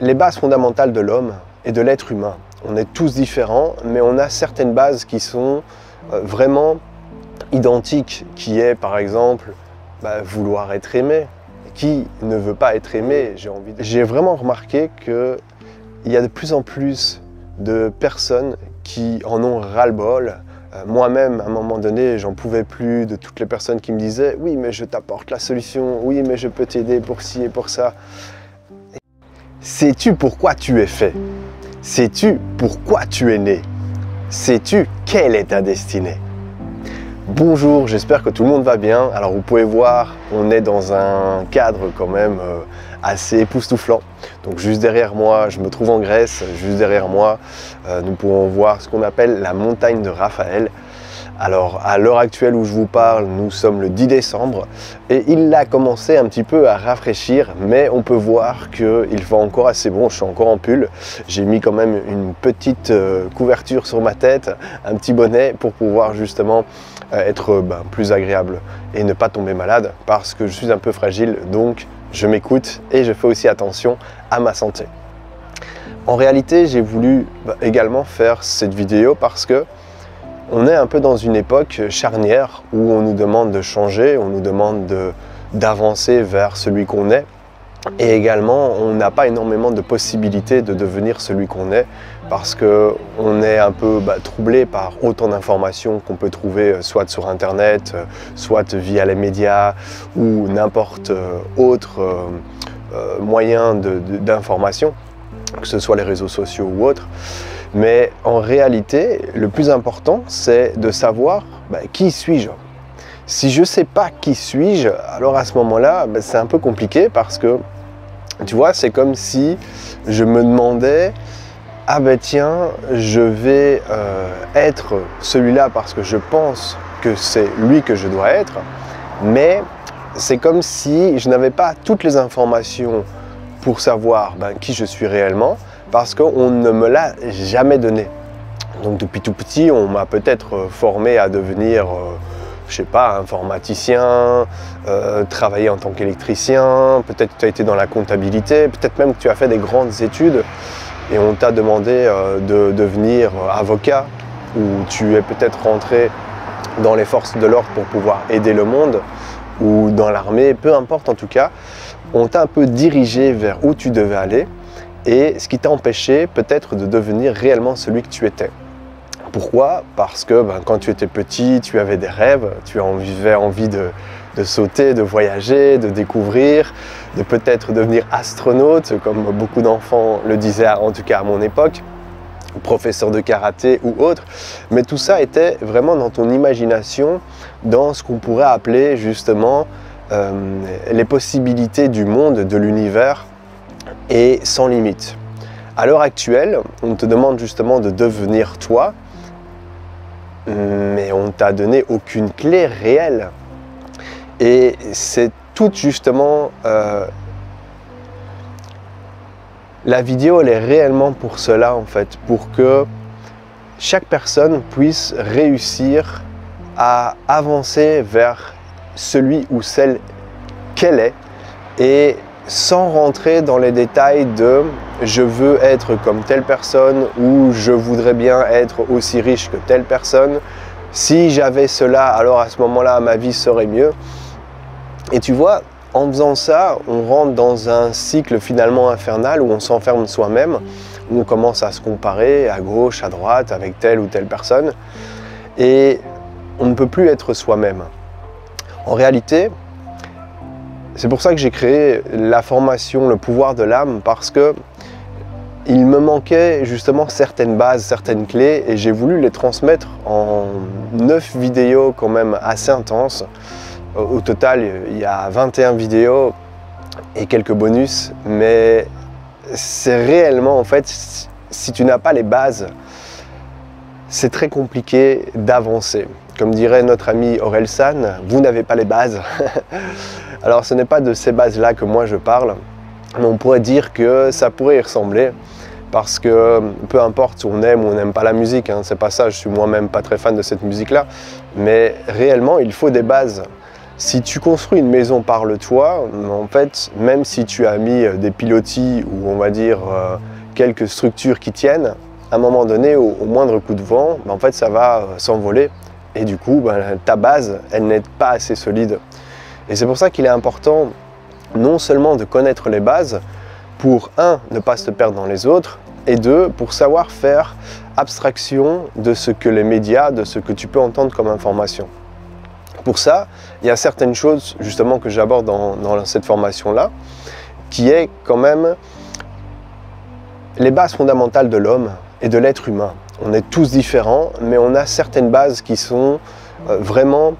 les bases fondamentales de l'homme et de l'être humain. On est tous différents, mais on a certaines bases qui sont vraiment identiques, qui est par exemple vouloir être aimé. Qui ne veut pas être aimé? J'ai vraiment remarqué qu'il y a de plus en plus de personnes qui en ont ras-le-bol. Moi-même, à un moment donné, j'en pouvais plus de toutes les personnes qui me disaient « Oui, mais je t'apporte la solution. Oui, mais je peux t'aider pour ci et pour ça. » Sais-tu pourquoi tu es fait? Sais-tu pourquoi tu es né? Sais-tu quelle est ta destinée? Bonjour, j'espère que tout le monde va bien. Alors vous pouvez voir, on est dans un cadre quand même assez époustouflant. Donc juste derrière moi, je me trouve en Grèce, juste derrière moi, nous pouvons voir ce qu'on appelle la montagne de Raphaël. Alors à l'heure actuelle où je vous parle, nous sommes le 10 décembre et il a commencé un petit peu à rafraîchir, mais on peut voir qu'il fait encore assez bon. Je suis encore en pull, j'ai mis quand même une petite couverture sur ma tête, un petit bonnet pour pouvoir justement être plus agréable et ne pas tomber malade parce que je suis un peu fragile, donc je m'écoute et je fais aussi attention à ma santé. En réalité, j'ai voulu également faire cette vidéo parce que on est un peu dans une époque charnière où on nous demande de changer, on nous demande d'avancer vers celui qu'on est. Et également, on n'a pas énormément de possibilités de devenir celui qu'on est parce qu'on est un peu troublé par autant d'informations qu'on peut trouver soit sur Internet, soit via les médias ou n'importe autre moyen d'information, que ce soit les réseaux sociaux ou autres. Mais en réalité, le plus important, c'est de savoir qui suis-je. Si je ne sais pas qui suis-je, alors à ce moment-là, c'est un peu compliqué parce que, tu vois, c'est comme si je me demandais « Ah ben tiens, je vais être celui-là parce que je pense que c'est lui que je dois être », mais c'est comme si je n'avais pas toutes les informations pour savoir qui je suis réellement, parce qu'on ne me l'a jamais donné. Donc depuis tout petit, on m'a peut-être formé à devenir, je sais pas, informaticien, travailler en tant qu'électricien, peut-être que tu as été dans la comptabilité, peut-être même que tu as fait des grandes études et on t'a demandé de devenir avocat, ou tu es peut-être rentré dans les forces de l'ordre pour pouvoir aider le monde, ou dans l'armée, peu importe en tout cas, on t'a un peu dirigé vers où tu devais aller, et ce qui t'a empêché peut-être de devenir réellement celui que tu étais. Pourquoi? Parce que quand tu étais petit, tu avais des rêves, tu avais envie de sauter, de voyager, de découvrir, de peut-être devenir astronaute, comme beaucoup d'enfants le disaient, en tout cas à mon époque, professeur de karaté ou autre. Mais tout ça était vraiment dans ton imagination, dans ce qu'on pourrait appeler justement les possibilités du monde, de l'univers, et sans limite. À l'heure actuelle, on te demande justement de devenir toi, mais on ne t'a donné aucune clé réelle. Et c'est tout justement... la vidéo, elle est réellement pour cela en fait, pour que chaque personne puisse réussir à avancer vers celui ou celle qu'elle est, et sans rentrer dans les détails de « je veux être comme telle personne » ou « je voudrais bien être aussi riche que telle personne ». Si j'avais cela, alors à ce moment-là, ma vie serait mieux. Et tu vois, en faisant ça, on rentre dans un cycle finalement infernal où on s'enferme soi-même, où on commence à se comparer à gauche, à droite, avec telle ou telle personne. Et on ne peut plus être soi-même. En réalité, c'est pour ça que j'ai créé la formation Le pouvoir de l'âme, parce que il me manquait justement certaines bases, certaines clés, et j'ai voulu les transmettre en 9 vidéos quand même assez intenses. Au total, il y a 21 vidéos et quelques bonus, mais c'est réellement, en fait, si tu n'as pas les bases, c'est très compliqué d'avancer. Comme dirait notre ami Orelsan, vous n'avez pas les bases. Alors ce n'est pas de ces bases-là que moi je parle, mais on pourrait dire que ça pourrait y ressembler, parce que peu importe si on aime ou on n'aime pas la musique, hein, c'est pas ça, je suis moi-même pas très fan de cette musique-là, mais réellement il faut des bases. Si tu construis une maison par le toit, en fait, même si tu as mis des pilotis ou on va dire quelques structures qui tiennent, à un moment donné, au moindre coup de vent, en fait, ça va s'envoler. Et du coup, ta base, elle n'est pas assez solide. Et c'est pour ça qu'il est important non seulement de connaître les bases, pour un, ne pas se perdre dans les autres, et deux, pour savoir faire abstraction de ce que les médias, de ce que tu peux entendre comme information. Pour ça, il y a certaines choses justement que j'aborde dans cette formation-là, qui est quand même les bases fondamentales de l'homme et de l'être humain. On est tous différents, mais on a certaines bases qui sont vraiment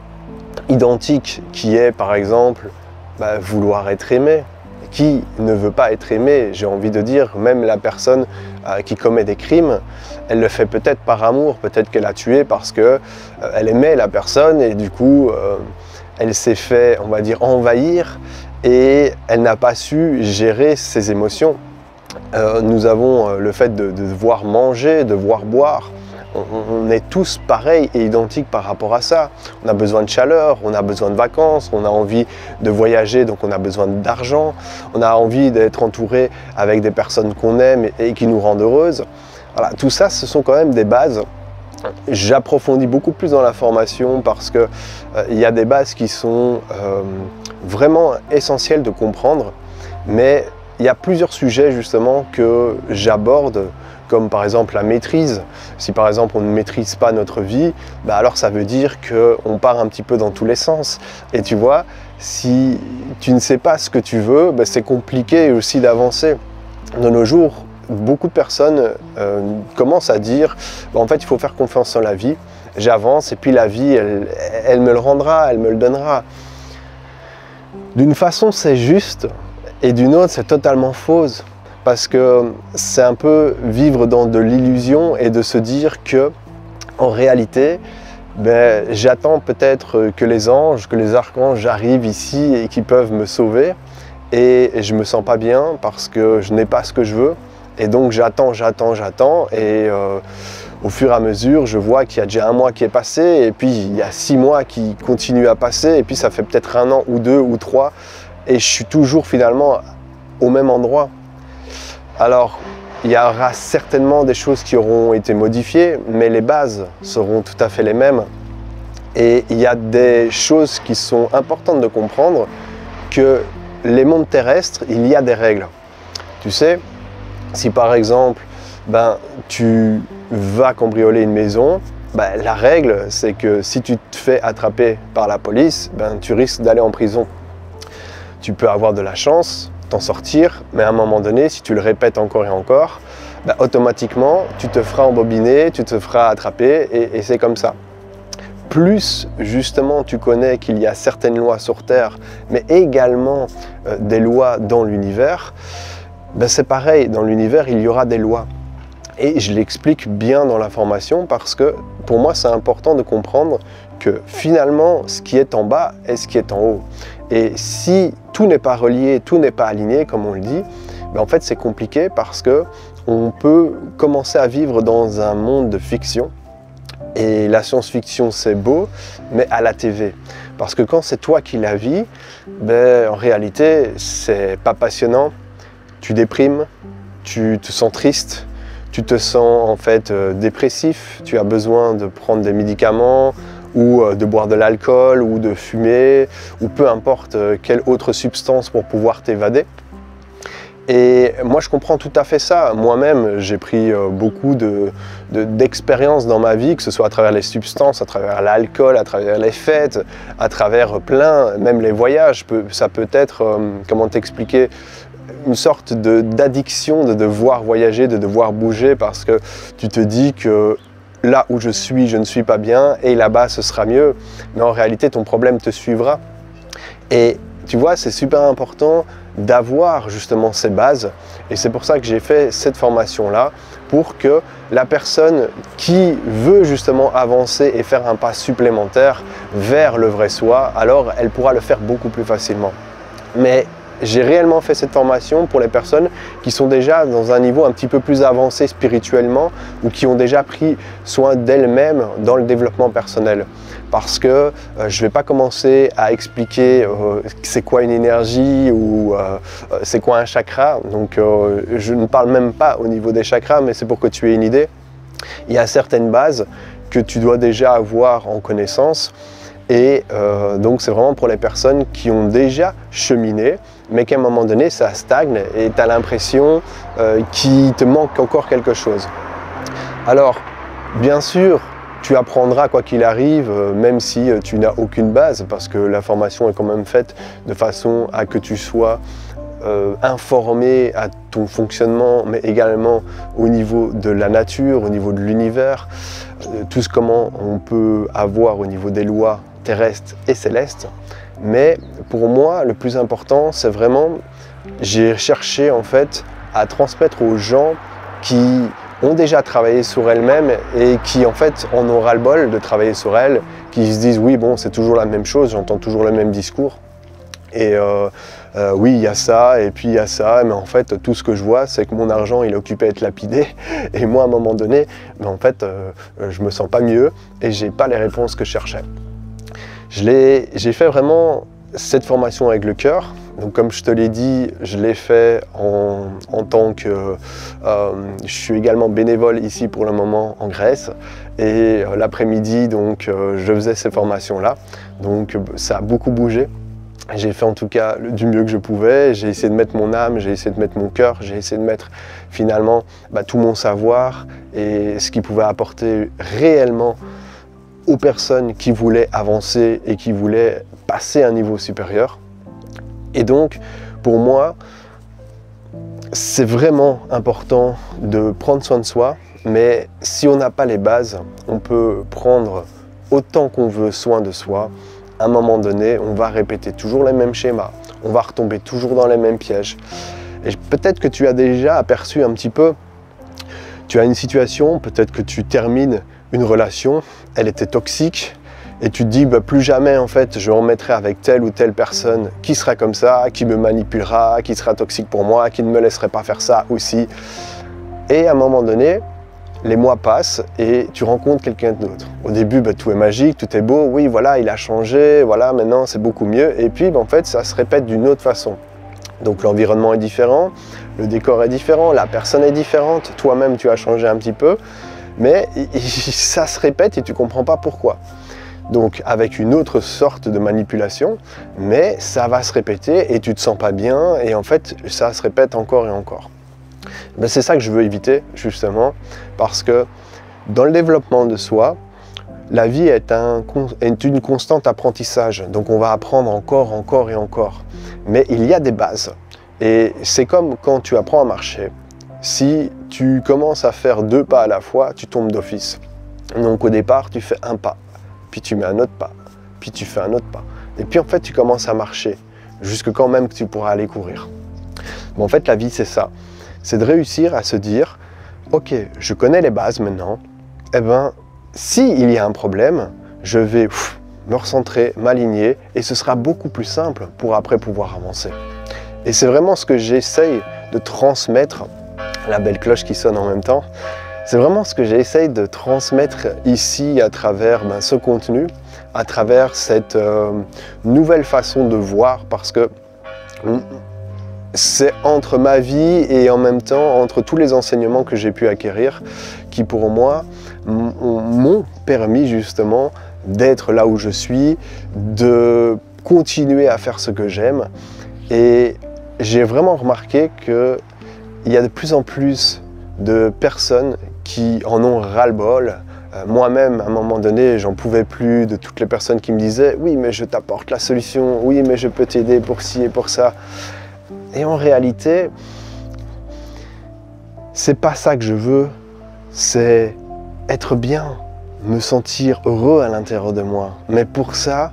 identiques, qui est par exemple vouloir être aimé. Qui ne veut pas être aimé? J'ai envie de dire, même la personne qui commet des crimes, elle le fait peut-être par amour, peut-être qu'elle a tué parce qu'elle aimait la personne et du coup elle s'est fait, on va dire, envahir et elle n'a pas su gérer ses émotions. Nous avons le fait de devoir manger, de devoir boire. On est tous pareils et identiques par rapport à ça. On a besoin de chaleur, on a besoin de vacances, on a envie de voyager, donc on a besoin d'argent. On a envie d'être entouré avec des personnes qu'on aime et qui nous rendent heureuses. Voilà, tout ça, ce sont quand même des bases. J'approfondis beaucoup plus dans la formation parce que il y a des bases qui sont vraiment essentielles de comprendre, mais il y a plusieurs sujets justement que j'aborde, comme par exemple la maîtrise. Si par exemple on ne maîtrise pas notre vie, alors ça veut dire qu'on part un petit peu dans tous les sens. Et tu vois, si tu ne sais pas ce que tu veux, c'est compliqué aussi d'avancer. De nos jours, beaucoup de personnes commencent à dire en fait il faut faire confiance en la vie, j'avance et puis la vie elle me le rendra, elle me le donnera. D'une façon c'est juste et d'une autre c'est totalement fausse. Parce que c'est un peu vivre dans de l'illusion et de se dire que, en réalité, j'attends peut-être que les anges, que les archanges arrivent ici et qu'ils peuvent me sauver. Et je ne me sens pas bien parce que je n'ai pas ce que je veux. Et donc j'attends. Et au fur et à mesure, je vois qu'il y a déjà 1 mois qui est passé. Et puis il y a 6 mois qui continuent à passer. Et puis ça fait peut-être 1 an ou 2 ou 3. Et je suis toujours finalement au même endroit. Alors, il y aura certainement des choses qui auront été modifiées, mais les bases seront tout à fait les mêmes. Et il y a des choses qui sont importantes de comprendre, que les mondes terrestres, il y a des règles. Tu sais, si par exemple, tu vas cambrioler une maison, la règle, c'est que si tu te fais attraper par la police, tu risques d'aller en prison. Tu peux avoir de la chance, t'en sortir, mais à un moment donné, si tu le répètes encore et encore, automatiquement, tu te feras embobiner, tu te feras attraper et c'est comme ça. Plus justement tu connais qu'il y a certaines lois sur Terre, mais également des lois dans l'univers, c'est pareil, dans l'univers, il y aura des lois. Et je l'explique bien dans la formation parce que pour moi, c'est important de comprendre que finalement, ce qui est en bas est ce qui est en haut. Et si tout n'est pas relié, tout n'est pas aligné, comme on le dit, en fait c'est compliqué parce qu'on peut commencer à vivre dans un monde de fiction. Et la science-fiction c'est beau, mais à la TV. Parce que quand c'est toi qui la vis, en réalité c'est pas passionnant, tu déprimes, tu te sens triste, tu te sens en fait dépressif, tu as besoin de prendre des médicaments, ou de boire de l'alcool, ou de fumer, ou peu importe quelle autre substance pour pouvoir t'évader. Et moi je comprends tout à fait ça. Moi-même j'ai pris beaucoup d'expériences dans ma vie, que ce soit à travers les substances, à travers l'alcool, à travers les fêtes, à travers plein, même les voyages. Ça peut être, comment t'expliquer, une sorte d'addiction de devoir voyager, de devoir bouger parce que tu te dis que là où je ne suis pas bien et là-bas ce sera mieux. Mais en réalité ton problème te suivra. Et tu vois, c'est super important d'avoir justement ces bases et c'est pour ça que j'ai fait cette formation-là pour que la personne qui veut justement avancer et faire un pas supplémentaire vers le vrai soi, alors elle pourra le faire beaucoup plus facilement. Mais j'ai réellement fait cette formation pour les personnes qui sont déjà dans un niveau un petit peu plus avancé spirituellement ou qui ont déjà pris soin d'elles-mêmes dans le développement personnel. parce que je ne vais pas commencer à expliquer c'est quoi une énergie ou c'est quoi un chakra. Donc je ne parle même pas au niveau des chakras, mais c'est pour que tu aies une idée. Il y a certaines bases que tu dois déjà avoir en connaissance. Et donc c'est vraiment pour les personnes qui ont déjà cheminé, mais qu'à un moment donné ça stagne et tu as l'impression qu'il te manque encore quelque chose. Alors bien sûr, tu apprendras quoi qu'il arrive, même si tu n'as aucune base, parce que la formation est quand même faite de façon à que tu sois informé à ton fonctionnement, mais également au niveau de la nature, au niveau de l'univers, tout ce comment on peut avoir au niveau des lois terrestres et célestes. Mais pour moi, le plus important, c'est vraiment, j'ai cherché en fait à transmettre aux gens qui ont déjà travaillé sur elles-mêmes et qui en fait en ont ras-le-bol de travailler sur elles, qui se disent oui bon c'est toujours la même chose, j'entends toujours le même discours. Et oui, il y a ça, et puis il y a ça, mais en fait, tout ce que je vois, c'est que mon argent, il est occupé à être lapidé, et moi, à un moment donné, mais en fait, je me sens pas mieux, et j'ai pas les réponses que je cherchais. J'ai fait vraiment cette formation avec le cœur. Donc comme je te l'ai dit, je l'ai fait en tant que... je suis également bénévole ici pour le moment en Grèce, et l'après-midi, donc je faisais ces formations-là. Donc ça a beaucoup bougé. J'ai fait en tout cas du mieux que je pouvais, j'ai essayé de mettre mon âme, j'ai essayé de mettre mon cœur, j'ai essayé de mettre finalement tout mon savoir et ce qui pouvait apporter réellement aux personnes qui voulaient avancer et qui voulaient passer à un niveau supérieur. Et donc, pour moi, c'est vraiment important de prendre soin de soi, mais si on n'a pas les bases, on peut prendre autant qu'on veut soin de soi. À un moment donné, on va répéter toujours les mêmes schémas, on va retomber toujours dans les mêmes pièges. Et peut-être que tu as déjà aperçu un petit peu, tu as une situation, peut-être que tu termines une relation, elle était toxique, et tu te dis plus jamais en fait je me remettrai avec telle ou telle personne qui sera comme ça, qui me manipulera, qui sera toxique pour moi, qui ne me laisserait pas faire ça aussi. Et à un moment donné, les mois passent et tu rencontres quelqu'un d'autre. Au début, tout est magique, tout est beau, oui, voilà, il a changé, voilà, maintenant c'est beaucoup mieux. Et puis, en fait, ça se répète d'une autre façon. Donc l'environnement est différent, le décor est différent, la personne est différente, toi-même tu as changé un petit peu, mais ça se répète et tu ne comprends pas pourquoi. Donc avec une autre sorte de manipulation, mais ça va se répéter et tu ne te sens pas bien et en fait, ça se répète encore et encore. C'est ça que je veux éviter justement parce que dans le développement de soi, la vie est une constante apprentissage. Donc on va apprendre encore et encore. Mais il y a des bases. Et c'est comme quand tu apprends à marcher. Si tu commences à faire 2 pas à la fois, tu tombes d'office. Donc au départ, tu fais un pas, puis tu mets un autre pas, puis tu fais un autre pas. Et puis en fait, tu commences à marcher, jusque quand même que tu pourras aller courir. Mais en fait, la vie, c'est ça. C'est de réussir à se dire, ok, je connais les bases maintenant, eh bien, s'il y a un problème, je vais me recentrer, m'aligner, et ce sera beaucoup plus simple pour après pouvoir avancer. Et c'est vraiment ce que j'essaye de transmettre, la belle cloche qui sonne en même temps, c'est vraiment ce que j'essaye de transmettre ici à travers ce contenu, à travers cette nouvelle façon de voir, parce que c'est entre ma vie et en même temps entre tous les enseignements que j'ai pu acquérir qui pour moi m'ont permis justement d'être là où je suis, de continuer à faire ce que j'aime. Et j'ai vraiment remarqué qu'il y a de plus en plus de personnes qui en ont ras-le-bol. Moi-même, à un moment donné, j'en pouvais plus de toutes les personnes qui me disaient « Oui, mais je t'apporte la solution. Oui, mais je peux t'aider pour ci et pour ça. » Et en réalité, c'est pas ça que je veux, c'est être bien, me sentir heureux à l'intérieur de moi. Mais pour ça,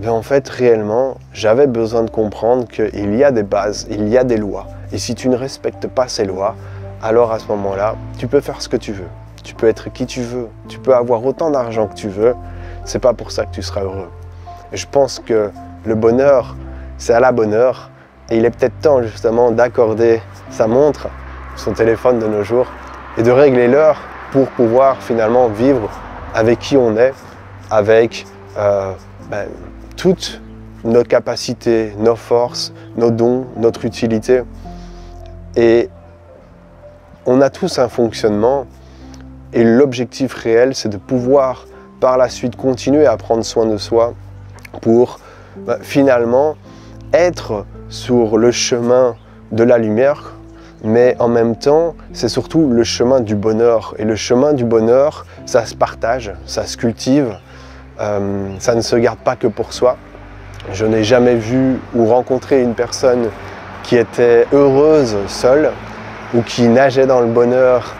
en fait, réellement, j'avais besoin de comprendre qu'il y a des bases, il y a des lois. Et si tu ne respectes pas ces lois, alors à ce moment-là, tu peux faire ce que tu veux. Tu peux être qui tu veux, tu peux avoir autant d'argent que tu veux, c'est pas pour ça que tu seras heureux. Et je pense que le bonheur, c'est à la bonne heure. Et il est peut-être temps justement d'accorder sa montre, son téléphone de nos jours, et de régler l'heure pour pouvoir finalement vivre avec qui on est, avec toutes nos capacités, nos forces, nos dons, notre utilité. Et on a tous un fonctionnement et l'objectif réel, c'est de pouvoir par la suite continuer à prendre soin de soi pour finalement être sur le chemin de la lumière, mais en même temps, c'est surtout le chemin du bonheur. Et le chemin du bonheur, ça se partage, ça se cultive, ça ne se garde pas que pour soi. Je n'ai jamais vu ou rencontré une personne qui était heureuse seule ou qui nageait dans le bonheur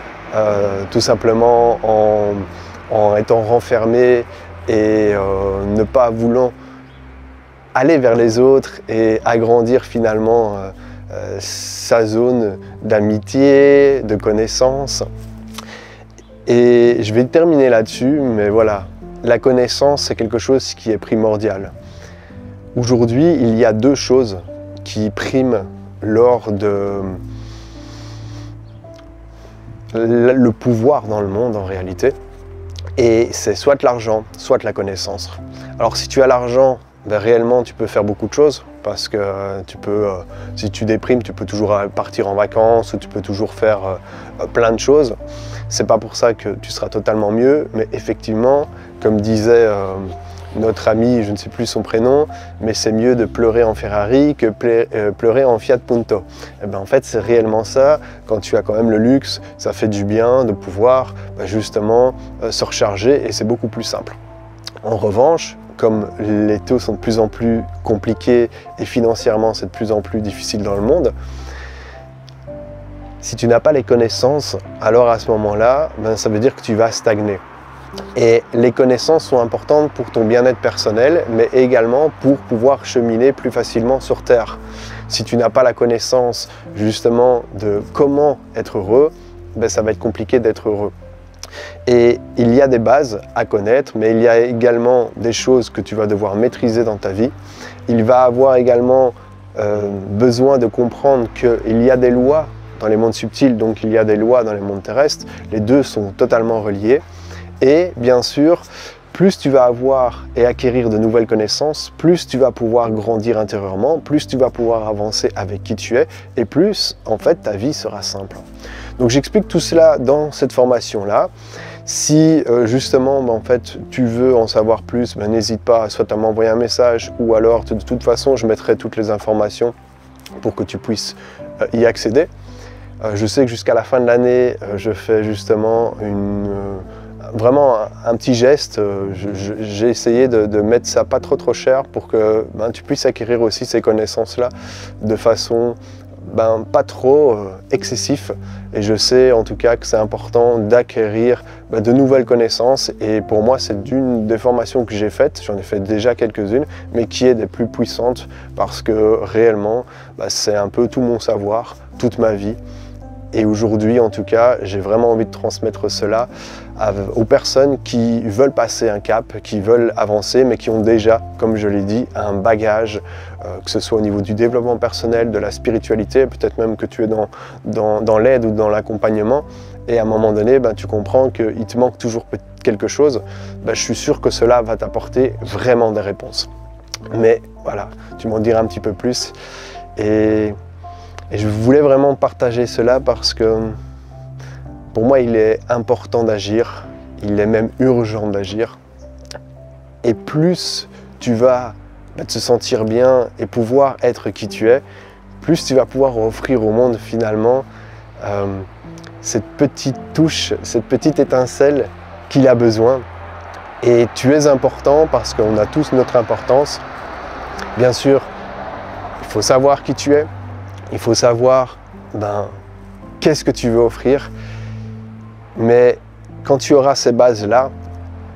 tout simplement en étant renfermée et ne pas voulant aller vers les autres et agrandir finalement sa zone d'amitié, de connaissance. Et je vais terminer là-dessus, mais voilà, la connaissance, c'est quelque chose qui est primordial. Aujourd'hui, il y a deux choses qui priment lors de le pouvoir dans le monde en réalité. Et c'est soit l'argent, soit la connaissance. Alors si tu as l'argent, réellement tu peux faire beaucoup de choses parce que tu peux, si tu déprimes, tu peux toujours partir en vacances ou tu peux toujours faire plein de choses. C'est pas pour ça que tu seras totalement mieux, mais effectivement, comme disait notre ami, je ne sais plus son prénom, mais c'est mieux de pleurer en Ferrari que pleurer en Fiat Punto. Et ben en fait, c'est réellement ça. Quand tu as quand même le luxe, ça fait du bien de pouvoir justement se recharger et c'est beaucoup plus simple. En revanche, comme les taux sont de plus en plus compliqués et financièrement c'est de plus en plus difficile dans le monde, si tu n'as pas les connaissances, alors à ce moment-là, ça veut dire que tu vas stagner. Et les connaissances sont importantes pour ton bien-être personnel, mais également pour pouvoir cheminer plus facilement sur Terre. Si tu n'as pas la connaissance justement de comment être heureux, ça va être compliqué d'être heureux. Et il y a des bases à connaître, mais il y a également des choses que tu vas devoir maîtriser dans ta vie. Il va avoir également besoin de comprendre qu'il y a des lois dans les mondes subtils, donc il y a des lois dans les mondes terrestres. Les deux sont totalement reliés. Et bien sûr, plus tu vas avoir et acquérir de nouvelles connaissances, plus tu vas pouvoir grandir intérieurement, plus tu vas pouvoir avancer avec qui tu es, et plus, en fait, ta vie sera simple. Donc j'explique tout cela dans cette formation-là. Si justement, en fait, tu veux en savoir plus, n'hésite pas soit à m'envoyer un message, ou alors, de toute façon, je mettrai toutes les informations pour que tu puisses y accéder. Je sais que jusqu'à la fin de l'année, je fais justement vraiment un petit geste. J'ai essayé de mettre ça pas trop cher pour que tu puisses acquérir aussi ces connaissances-là de façon pas trop excessif. Et je sais en tout cas que c'est important d'acquérir de nouvelles connaissances. Et pour moi, c'est d'une des formations que j'ai faites. J'en ai fait déjà quelques-unes, mais qui est des plus puissantes parce que réellement, c'est un peu tout mon savoir, toute ma vie. Et aujourd'hui, en tout cas, j'ai vraiment envie de transmettre cela aux personnes qui veulent passer un cap, qui veulent avancer, mais qui ont déjà, comme je l'ai dit, un bagage, que ce soit au niveau du développement personnel, de la spiritualité, peut-être même que tu es dans l'aide ou dans l'accompagnement. Et à un moment donné, tu comprends qu'il te manque toujours quelque chose. Je suis sûr que cela va t'apporter vraiment des réponses. Mais voilà, tu m'en diras un petit peu plus. Et je voulais vraiment partager cela parce que pour moi, il est important d'agir, il est même urgent d'agir. Et plus tu vas te sentir bien et pouvoir être qui tu es, plus tu vas pouvoir offrir au monde finalement cette petite touche, cette petite étincelle qu'il a besoin. Et tu es important parce qu'on a tous notre importance. Bien sûr, il faut savoir qui tu es. Il faut savoir qu'est-ce que tu veux offrir, mais quand tu auras ces bases-là,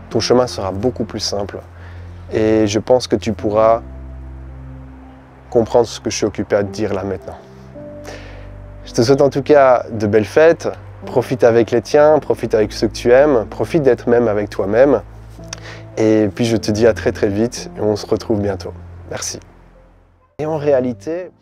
ton chemin sera beaucoup plus simple et je pense que tu pourras comprendre ce que je suis occupé à te dire là maintenant. Je te souhaite en tout cas de belles fêtes, profite avec les tiens, profite avec ceux que tu aimes, profite d'être même avec toi-même et puis je te dis à très vite et on se retrouve bientôt. Merci. Et en réalité,